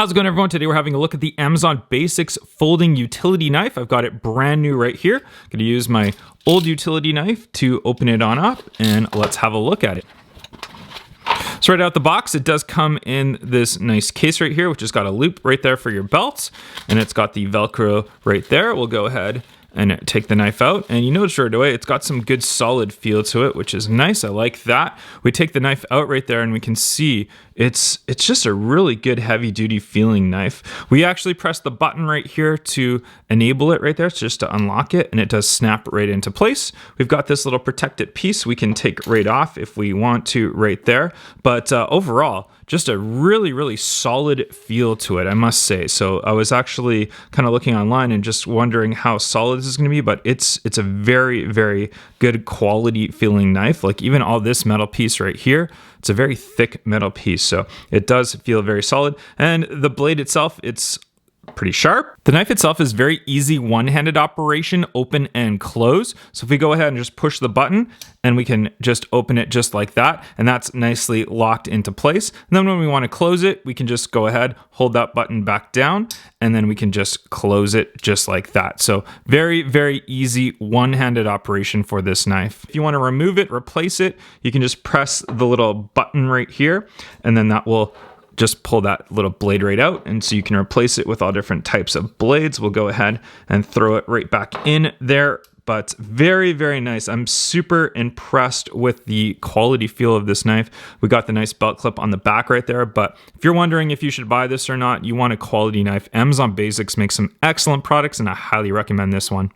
How's it going, everyone? Today we're having a look at the Amazon Basics folding utility knife. I've got it brand new right here. I'm going to use my old utility knife to open it on up, and let's have a look at it. So right out the box, it does come in this nice case right here, which has got a loop right there for your belts, and it's got the Velcro right there. We'll go ahead and take the knife out, and you notice right away it's got some good solid feel to it, which is nice. I like that. We take the knife out right there and we can see it's just a really good heavy duty feeling knife. We actually press the button right here to enable it right there. It's just to unlock it, and it does snap right into place. We've got this little protected piece we can take right off if we want to right there. But overall, just a really solid feel to it, I must say. So I was actually kind of looking online and just wondering how solid this is going to be, but it's a very good quality feeling knife. Like even all this metal piece right here, it's a very thick metal piece, so it does feel very solid. And the blade itself, it's pretty sharp. The knife itself is very easy one-handed operation, open and close. So if we go ahead and just push the button, and we can just open it just like that, and that's nicely locked into place. And then when we want to close it, we can just go ahead, hold that button back down, and then we can just close it just like that. So very easy one-handed operation for this knife. If you want to remove it, replace it, you can just press the little button right here, and then that will just pull that little blade right out, and so you can replace it with all different types of blades. We'll go ahead and throw it right back in there, but very nice. I'm super impressed with the quality feel of this knife. We got the nice belt clip on the back right there, but if you're wondering if you should buy this or not, you want a quality knife, Amazon Basics makes some excellent products, and I highly recommend this one.